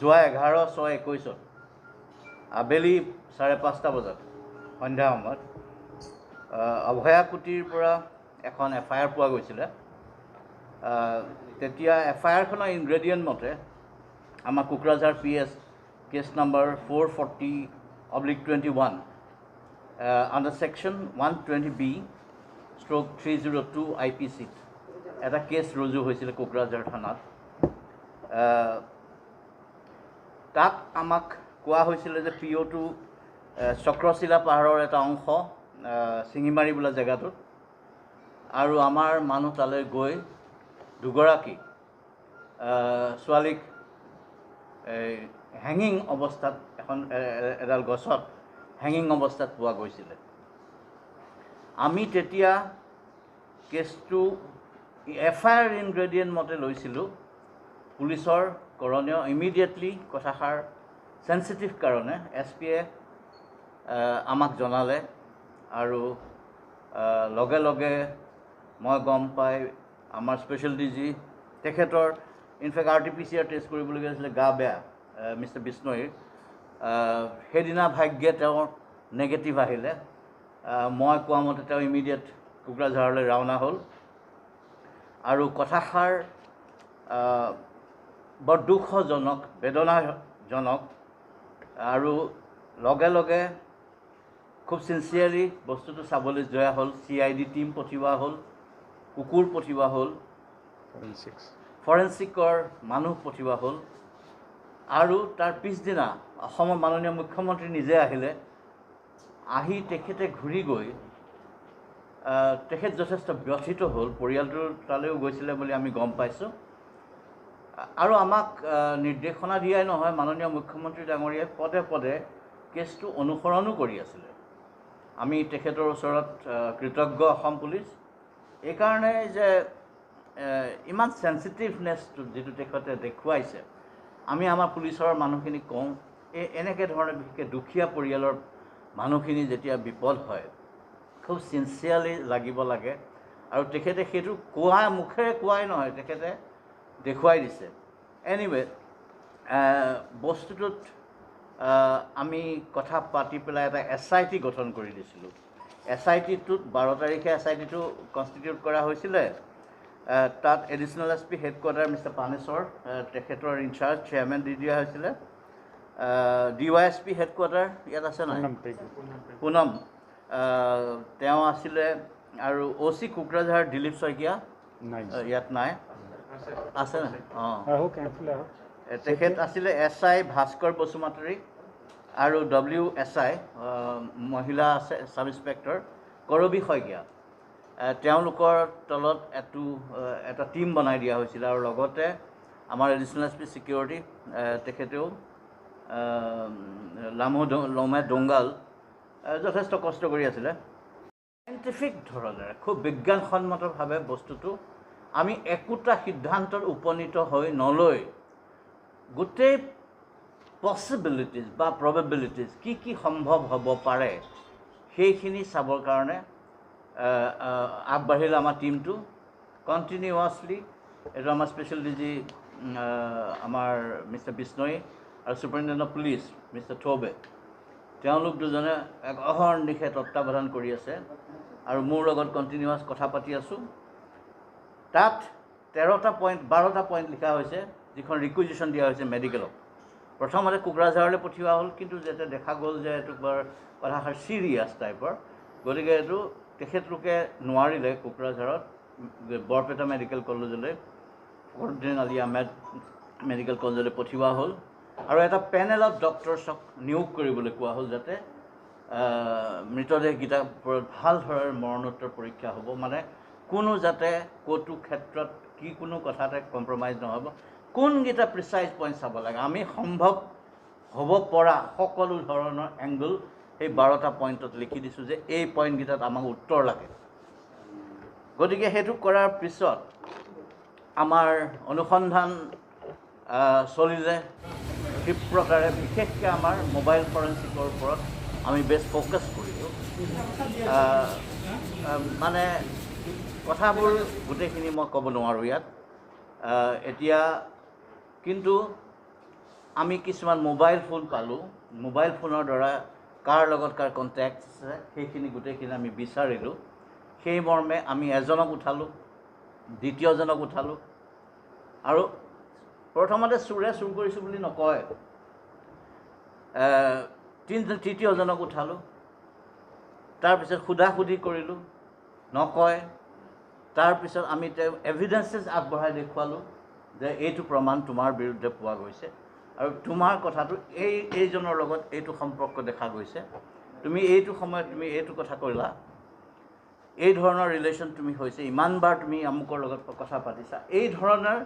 যোৱা 11/6/21 আবেলি 5:30 বজাত সন্ধ্যা সময়ত অভয়া কুটিৰ পৰা এখন FIR পোৱা গৈছিলে। তেতিয়া FIRখনৰ ইনগ্ৰেডিয়েণ্ট মতে আমাৰ Kokrajhar PS case number 440/21 under section 120B/302 IPC এটা কেছ ৰুজু হৈছিলে কোকৰাঝাৰ থানাত। তাত আমাক কোৱা হৈছিলে যে PO2 চক্ৰশিলা পাহাৰৰ এটা অংশ চিঙিমাৰি বোলা জেগাটোত, আৰু আমাৰ মানুহ তালৈ গৈ দুগৰাকী ছোৱালীক হেঙিং অৱস্থাত এডাল গছত হেঙিং অৱস্থাত পোৱা গৈছিলে। আমি তেতিয়া কেছটো FIR ইনগ্ৰেডিয়েণ্ট মতে লৈছিলোঁ। পুলিচৰ কৰণীয় ইমিডিয়েটলি কথাষাৰ চেঞ্চিটিভ কাৰণে SPয়ে আমাক জনালে, আৰু লগে লগে মই গম পাই আমাৰ স্পেচিয়েল DG তেখেতৰ ইনফেক্ট RT-PCR টেষ্ট কৰিবলগীয়া হৈছিলে, গা বেয়া মিষ্টাৰ বিষ্ণৈৰ। সেইদিনা ভাগ্যে তেওঁৰ নেগেটিভ আহিলে। মই কোৱা মতে তেওঁ ইমিডিয়েট কোকৰাঝাৰলৈ ৰাওনা হ'ল, আৰু কথাষাৰ বৰ দুখজনক, বেদনাজনক, আৰু লগে লগে খুব চিনচিয়াৰলি বস্তুটো চাবলৈ যোৱা হ'ল। CID টিম পঠিওৱা হ'ল, কুকুৰ পঠিওৱা হ'ল, ফৰেনচিকৰ মানুহ পঠিওৱা হ'ল, আৰু তাৰ পিছদিনা অসমৰ মাননীয় মুখ্যমন্ত্ৰী নিজে আহিলে। আহি তেখেতে ঘূৰি গৈ তেখেত যথেষ্ট ব্যথিত হ'ল। পৰিয়ালটোৰ তালৈও গৈছিলে বুলি আমি গম পাইছোঁ, আৰু আমাক নিৰ্দেশনা দিয়াই নহয়, মাননীয় মুখ্যমন্ত্ৰী ডাঙৰীয়াই পদে পদে কেছটো অনুসৰণো কৰি আছিলে। আমি তেখেতৰ ওচৰত কৃতজ্ঞ অসম পুলিচ এইকাৰণে যে ইমান চেঞ্চিটিভনেছটো যিটো তেখেতে দেখুৱাইছে। আমি আমাৰ পুলিচৰ মানুহখিনিক কওঁ, এনেকৈ ধৰণে বিশেষকৈ দুখীয়া পৰিয়ালৰ মানুহখিনি যেতিয়া বিপদ হয় খুব চিনচিয়াৰলি লাগিব লাগে, আৰু তেখেতে সেইটো মুখেৰে কোৱাই নহয়, তেখেতে দেখুৱাই দিছে। এনিৱে বস্তুটোত আমি কথা পাতি পেলাই এটা SIT গঠন কৰি দিছিলোঁ। SITটোত 12 তাৰিখে SITটো কনষ্টিটিউট কৰা হৈছিলে। তাত additional SP headquarter mister Paneswar তেখেতৰ ইনচাৰ্জ চেয়াৰমেন দি দিয়া হৈছিলে। DYSP হেডকোৱাৰ্টাৰ ইয়াত আছে নাই, পুনম তেওঁ আছিলে, আৰু OC কোকৰাঝাৰ দিলীপ শইকীয়া ইয়াত নাই, আছে নাই? তেখেত আছিলে SI ভাস্কৰ বসুমতাৰী, আৰু WSI মহিলা আছে ছাব ইন্সপেক্টৰ কৰবী শইকীয়া। তেওঁলোকৰ তলত এটা টীম বনাই দিয়া হৈছিলে, আৰু লগতে আমাৰ এডিশ্যনেল SP ছিকিউৰিটি তেখেতেও লমে ডোংগাল যথেষ্ট কষ্ট কৰি আছিলে। চাইণ্টিফিক ধৰণেৰে খুব বিজ্ঞানসন্মতভাৱে বস্তুটো আমি একোটা সিদ্ধান্তত উপনীত হৈ নলৈ গোটেই পচিবিলিটিজ বা প্ৰবেবিলিটিজ কি সম্ভৱ হ'ব পাৰে সেইখিনি চাবৰ কাৰণে আগবাঢ়িল আমাৰ টীমটো কণ্টিনিউৱাছলি। এইটো আমাৰ স্পেচিয়েল DG আমাৰ মিষ্টাৰ বিষ্ণৈ আৰু ছুপাৰিণ্টেণ্ডেণ্ট অফ পুলিচ মিষ্টাৰ থৌবে, তেওঁলোক দুজনে এক অহৰ্নিশে তত্বাৱধান কৰি আছে, আৰু মোৰ লগত কণ্টিনিউৱাছ কথা পাতি আছোঁ। তাত 12টা পইণ্ট লিখা হৈছে, যিখন ৰিকুইজিশ্যন দিয়া হৈছে মেডিকেলক। প্ৰথমতে কোকৰাঝাৰলৈ পঠিওৱা হ'ল, কিন্তু যেতিয়া দেখা গ'ল যে এইটো বৰ কথাষাৰ চিৰিয়াছ টাইপৰ, গতিকে এইটো তেখেতলোকে নোৱাৰিলে কোকৰাঝাৰত বৰপেটা মেডিকেল কলেজলৈ, ফখৰুদ্দিন আলি আহমেদ মেডিকেল কলেজলৈ পঠিওৱা হ'ল, আৰু এটা পেনেল অফ ডক্টৰছক নিয়োগ কৰিবলৈ কোৱা হ'ল, যাতে মৃতদেহকেইটাৰ ওপৰত ভাল ধৰণৰ মৰণোত্তৰ পৰীক্ষা হ'ব, মানে কোনো যাতে ক'তো ক্ষেত্ৰত কোনো কথাতে কম্প্ৰমাইজ নহ'ব, কোনকেইটা প্ৰিচাইজ পইণ্ট চাব লাগে। আমি সম্ভৱ হ'ব পৰা সকলো ধৰণৰ এংগল সেই 12টা পইণ্টত লিখি দিছোঁ যে এই পইণ্টকেইটাত আমাক উত্তৰ লাগে। গতিকে সেইটো কৰাৰ পিছত আমাৰ অনুসন্ধান চলিলে ক্ষিপ্ৰতাৰে, বিশেষকৈ আমাৰ মোবাইল ফৰেনচিকৰ ওপৰত আমি বেছ ফ'কাছ কৰিলোঁ। মানে কথাবোৰ গোটেইখিনি মই ক'ব নোৱাৰোঁ ইয়াত এতিয়া, কিন্তু আমি কিছুমান মোবাইল ফোন পালোঁ মোবাইল ফোনৰ দ্বাৰা কাৰ লগত কাৰ কণ্টেক্ট আছে সেইখিনি গোটেইখিনি আমি বিচাৰিলোঁ সেই মৰ্মে আমি এজনক উঠালোঁ দ্বিতীয়জনক উঠালোঁ আৰু প্ৰথমতে চোৰে চুৰ কৰিছোঁ বুলি নকয় তৃতীয়জনক উঠালোঁ তাৰপিছত সোধাসুধি কৰিলোঁ নকয় তাৰপিছত আমি তেওঁ এভিডেন্সেছ আগবঢ়াই দেখুৱালোঁ যে এইটো প্ৰমাণ তোমাৰ বিৰুদ্ধে পোৱা গৈছে আৰু তোমাৰ কথাটো এইজনৰ লগত এইটো সম্পৰ্ক দেখা গৈছে তুমি এইটো সময়ত তুমি এইটো কথা কৰিলা এই ধৰণৰ ৰিলেশ্যন তুমি হৈছে ইমানবাৰ তুমি আমুকৰ লগত কথা পাতিছা এই ধৰণৰ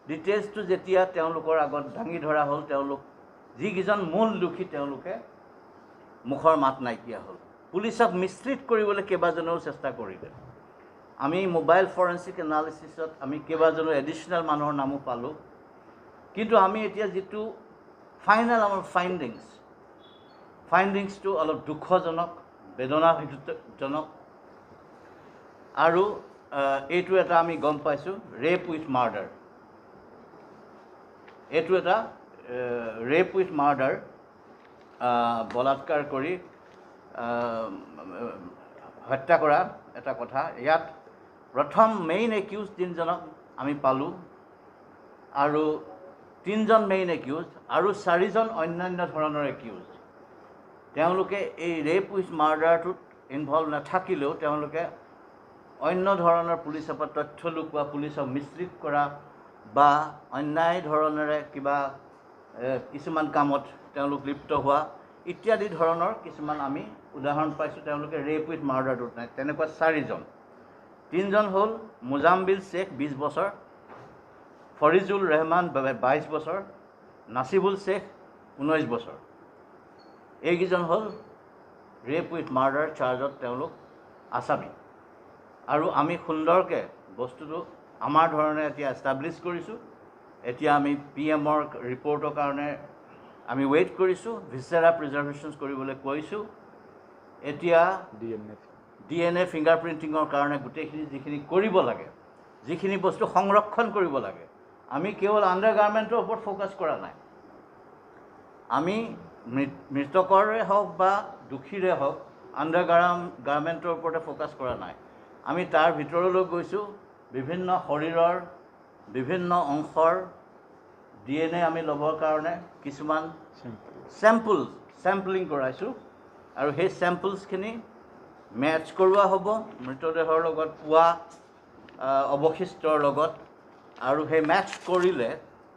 ডিটেইলছটো যেতিয়া তেওঁলোকৰ আগত দাঙি ধৰা হ'ল তেওঁলোক যিকেইজন মূল দোষী তেওঁলোকে মুখৰ মাত নাইকিয়া হ'ল পুলিচক মিছলিড কৰিবলৈ কেইবাজনেও চেষ্টা কৰিলে আমি মোবাইল ফৰেনচিক এনালিচিছত আমি কেইবাজনো এডিশ্যনেল মানুহৰ নামো পালোঁ কিন্তু আমি এতিয়া যিটো ফাইনেল আমাৰ ফাইণ্ডিংছটো অলপ দুখজনক বেদনাজনক আৰু এইটো এটা আমি গম পাইছোঁ ৰেপ উইথ মাৰ্ডাৰ এইটো এটা ৰেপ উইথ মাৰ্ডাৰ বলাৎকাৰ কৰি হত্যা কৰা এটা কথা ইয়াত প্ৰথম মেইন একিউজ তিনিজনক আমি পালোঁ আৰু তিনিজন মেইন একিউজ আৰু 4জন অন্যান্য ধৰণৰ একিউজ তেওঁলোকে এই ৰেপ উইথ মাৰ্ডাৰটোত ইনভলভ নাথাকিলেও তেওঁলোকে অন্য ধৰণৰ পুলিচৰ পৰা তথ্য লুকোৱা পুলিচক মিছলিড কৰা বা অন্যায় ধৰণেৰে কিবা কিছুমান কামত তেওঁলোক লিপ্ত হোৱা ইত্যাদি ধৰণৰ কিছুমান আমি উদাহৰণ পাইছোঁ তেওঁলোকে ৰেপ উইথ মাৰ্ডাৰটোত নাই তেনেকুৱা 4জন তিনিজন হ'ল মুজাম্বিল শ্বেখ 20 বছৰ ফৰিজুল ৰহমান 22 বছৰ নাচিবুল শ্বেখ 19 বছৰ এইকেইজন হ'ল ৰেপ উইথ মাৰ্ডাৰ চাৰ্জত তেওঁলোক আসামী আৰু আমি সুন্দৰকৈ বস্তুটো আমাৰ ধৰণে এতিয়া এষ্টাব্লিছ কৰিছোঁ এতিয়া আমি PMৰ ৰিপৰ্টৰ কাৰণে আমি ৱেইট কৰিছোঁ ভিছেৰা প্ৰিজাৰ্ভেশ্যনছ কৰিবলৈ কৈছোঁ এতিয়া DNA ফিংগাৰ প্ৰিণ্টিঙৰ কাৰণে গোটেইখিনি যিখিনি কৰিব লাগে যিখিনি বস্তু সংৰক্ষণ কৰিব লাগে আমি কেৱল আণ্ডাৰগাৰ্মেণ্টৰ ওপৰত ফ'কাছ কৰা নাই আমি মৃতকৰে হওক বা দোষীৰে হওক আণ্ডাৰগাৰ্মেণ্টৰ ওপৰতে ফ'কাছ কৰা নাই আমি তাৰ ভিতৰলৈ গৈছোঁ বিভিন্ন শৰীৰৰ বিভিন্ন অংশৰ DNA আমি ল'বৰ কাৰণে কিছুমান চেম্পলিং কৰাইছোঁ আৰু সেই চেম্পলছখিনি মেটচ কৰোৱা হ'ব মৃতদেহৰ লগত পোৱা অৱশিষ্টৰ লগত আৰু সেই মেটচ কৰিলে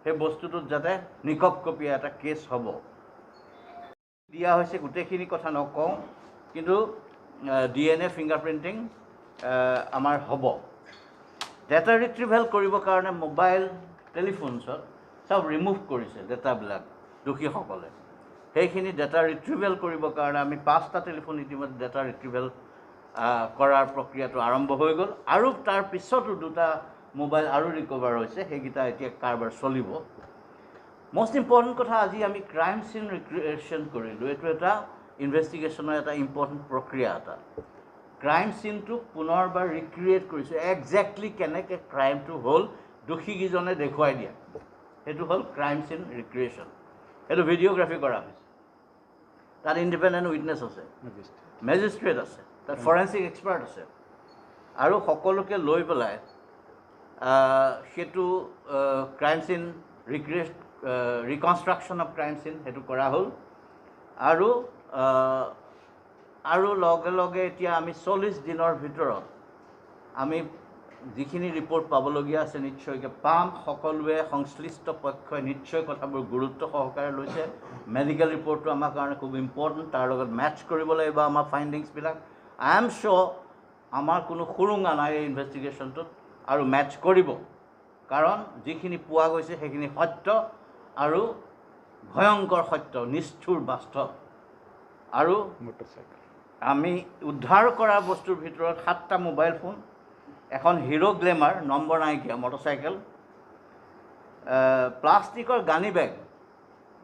সেই বস্তুটোত যাতে নিকপ কপিয়া এটা কেছ হ'ব দিয়া হৈছে গোটেইখিনি কথা নকওঁ কিন্তু DNA ফিংগাৰ প্ৰিণ্টিং আমাৰ হ'ব ডেটা ৰিট্ৰিভেল কৰিবৰ কাৰণে মোবাইল টেলিফোনছত সব ৰিমুভ কৰিছে ডেটাবিলাক দোষীসকলে সেইখিনি ডেটা ৰিট্ৰিভেল কৰিবৰ কাৰণে আমি 5টা টেলিফোন ইতিমধ্যে ডেটা ৰিট্ৰিভেল কৰাৰ প্ৰক্ৰিয়াটো আৰম্ভ হৈ গ'ল আৰু তাৰ পিছতো 2টা মোবাইল আৰু ৰিকভাৰ হৈছে সেইকেইটা এতিয়া কাৰবাৰ চলিব মষ্ট ইম্পৰ্টেণ্ট কথা আজি আমি ক্ৰাইম চিন ৰিক্ৰিয়েশ্যন কৰিলোঁ এইটো এটা ইনভেষ্টিগেশ্যনৰ এটা ইম্পৰ্টেণ্ট প্ৰক্ৰিয়া এটা ক্ৰাইম চিনটো পুনৰবাৰ ৰিক্ৰিয়েট কৰিছোঁ একজেক্টলি কেনেকৈ ক্ৰাইমটো হ'ল দোষীকেইজনে দেখুৱাই দিয়া সেইটো হ'ল ক্ৰাইম চিন ৰিক্ৰিয়েশ্যন সেইটো ভিডিঅ'গ্ৰাফি কৰা হৈছে তাত ইণ্ডিপেণ্ডেণ্ট উইটনেছ আছে মেজিষ্ট্ৰেট আছে তাত ফৰেনচিক এক্সপাৰ্ট আছে আৰু সকলোকে লৈ পেলাই সেইটো ক্ৰাইম চিন ৰিকনষ্ট্ৰাকশ্যন অফ ক্ৰাইম চিন সেইটো কৰা হ'ল আৰু লগে লগে এতিয়া আমি 40 দিনৰ ভিতৰত আমি যিখিনি ৰিপৰ্ট পাবলগীয়া আছে নিশ্চয়কৈ পাম সকলোৱে সংশ্লিষ্ট পক্ষই নিশ্চয় কথাবোৰ গুৰুত্ব সহকাৰে লৈছে মেডিকেল ৰিপৰ্টটো আমাৰ কাৰণে খুব ইম্পৰ্টেণ্ট তাৰ লগত মেটচ কৰিব লাগিব আমাৰ ফাইণ্ডিংছবিলাক আই এম শ্যোৰ আমাৰ কোনো সুৰুঙা নাই এই ইনভেষ্টিগেশ্যনটোত আৰু মেটচ কৰিব কাৰণ যিখিনি পোৱা গৈছে সেইখিনি সত্য আৰু ভয়ংকৰ সত্য নিষ্ঠুৰ বাস্তৱ আৰু আমি উদ্ধাৰ কৰা বস্তুৰ ভিতৰত 7টা মোবাইল ফোন এখন হিৰো গ্লেমাৰ নম্বৰ নাইকিয়া মটৰচাইকেল প্লাষ্টিকৰ গানি বেগ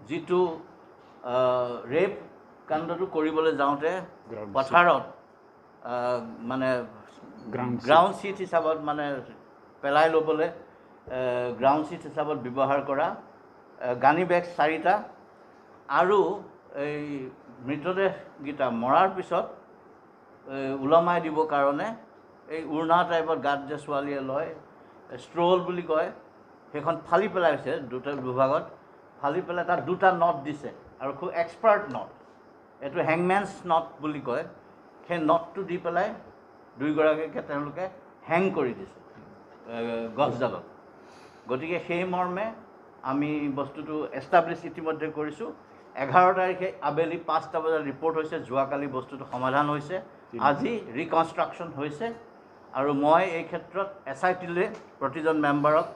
যিটো ৰেপ কাণ্ডটো কৰিবলৈ যাওঁতে পথাৰত মানে গ্ৰাউণ্ড ছিট হিচাপত মানে পেলাই ল'বলৈ গ্ৰাউণ্ড ছিট হিচাপত ব্যৱহাৰ কৰা গানি বেগ 4টা আৰু এই মৃতদেহকেইটা মৰাৰ পিছত ওলমাই দিবৰ কাৰণে এই উৰ্ণা টাইপৰ গাত যে ছোৱালীয়ে লয় ষ্ট্ৰল বুলি কয় সেইখন ফালি পেলাইছে দুটা বিভাগত ফালি পেলাই তাত 2টা নট দিছে আৰু খুব এক্সপাৰ্ট নট এইটো হেংমেন্স নট বুলি কয় সেই নটটো দি পেলাই দুইগৰাকীকে তেওঁলোকে হেং কৰি দিছে গছডালত গতিকে সেই মৰ্মে আমি বস্তুটো এষ্টাব্লিছ ইতিমধ্যে কৰিছোঁ 11 তাৰিখে আবেলি 5টা বজাত ৰিপৰ্ট হৈছে যোৱাকালি বস্তুটো সমাধান হৈছে আজি ৰিকনষ্ট্ৰাকশ্যন হৈছে আৰু মই এই ক্ষেত্ৰত SIT-লৈ প্ৰতিজন মেম্বাৰক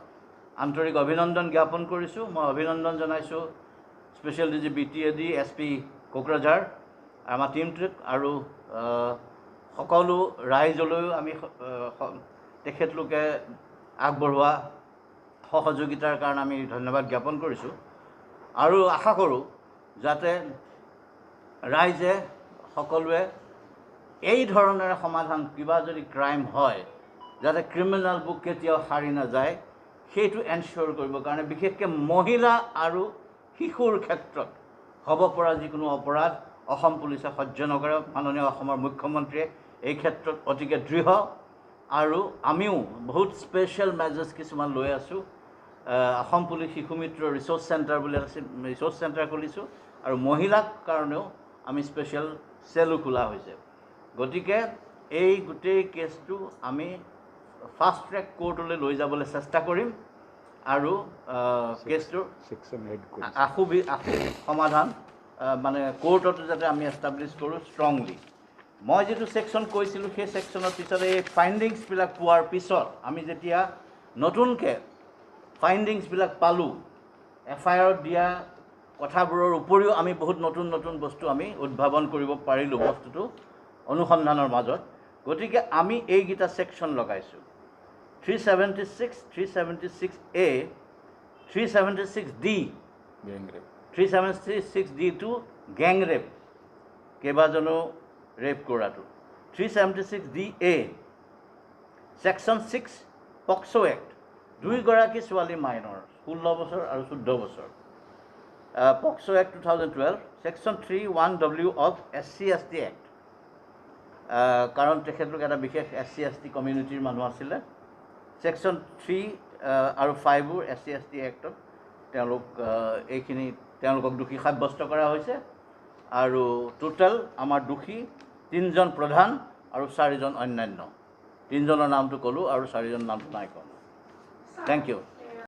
আন্তৰিক অভিনন্দন জ্ঞাপন কৰিছোঁ মই অভিনন্দন জনাইছোঁ special DG BTAD SP Kokrajhar আমাৰ টিমটোক আৰু সকলো ৰাইজলৈও আমি তেখেতলোকে আগবঢ়োৱা সহযোগিতাৰ কাৰণে আমি ধন্যবাদ জ্ঞাপন কৰিছোঁ আৰু আশা কৰোঁ যাতে ৰাইজে সকলোৱে এই ধৰণেৰে সমাধান কিবা যদি ক্ৰাইম হয় যাতে ক্ৰিমিনেল বুক কেতিয়াও সাৰি নাযায় সেইটো এনচিয়ৰ কৰিবৰ কাৰণে বিশেষকৈ মহিলা আৰু শিশুৰ ক্ষেত্ৰত হ'ব পৰা যিকোনো অপৰাধ অসম পুলিচে সহ্য নকৰে মাননীয় অসমৰ মুখ্যমন্ত্ৰীয়ে এই ক্ষেত্ৰত অতিকে দৃঢ় আৰু আমিও বহুত স্পেচিয়েল মেজাৰ্ছ কিছুমান লৈ আছোঁ অসম পুলিচ শিশু মিত্ৰ ৰিচোৰ্চ চেণ্টাৰ বুলি আছে ৰিচোৰ্চ চেণ্টাৰ খুলিছোঁ আৰু মহিলাক কাৰণেও আমি স্পেচিয়েল চেলো খোলা হৈছে গতিকে এই গোটেই কেছটো আমি ফাষ্ট ট্ৰেক কোৰ্টলৈ লৈ যাবলৈ চেষ্টা কৰিম আৰু কেছটোৰ আশু সমাধান মানে কোৰ্টতো যাতে আমি এষ্টাব্লিছ কৰোঁ ষ্ট্ৰংলি মই যিটো ছেকশ্যন কৈছিলোঁ সেই ছেকশ্যনৰ পিছত এই ফাইণ্ডিংছবিলাক পোৱাৰ পিছত আমি যেতিয়া নতুনকৈ ফাইণ্ডিংছবিলাক পালোঁ FIR দিয়া কথাবোৰৰ উপৰিও আমি বহুত নতুন নতুন বস্তু আমি উদ্ভাৱন কৰিব পাৰিলোঁ বস্তুটো অনুসন্ধানৰ মাজত গতিকে আমি এইকেইটা ছেকশ্যন লগাইছোঁ 376, 376A, 376D, 376D2 gang rap কেইবাজনো ৰেপ কৰাটো 376DA ছেকশ্যন 6 পক্সো এক্ট দুইগৰাকী ছোৱালী মাইনৰ 16 বছৰ আৰু 14 বছৰ POCSO act 2012 section 31W of SC/ST act কাৰণ তেখেতলোক এটা বিশেষ SC/ST কমিউনিটিৰ মানুহ আছিলে ছেকশ্যন 3 আৰু 5বোৰ SC/ST এক্টত তেওঁলোক এইখিনি তেওঁলোকক দোষী সাব্যস্ত কৰা হৈছে আৰু টোটেল আমাৰ দোষী 3জন প্ৰধান আৰু 4জন অন্যান্য 3জনৰ নামটো ক'লোঁ আৰু 4জন নামটো নাই ক'লোঁ থেংক ইউ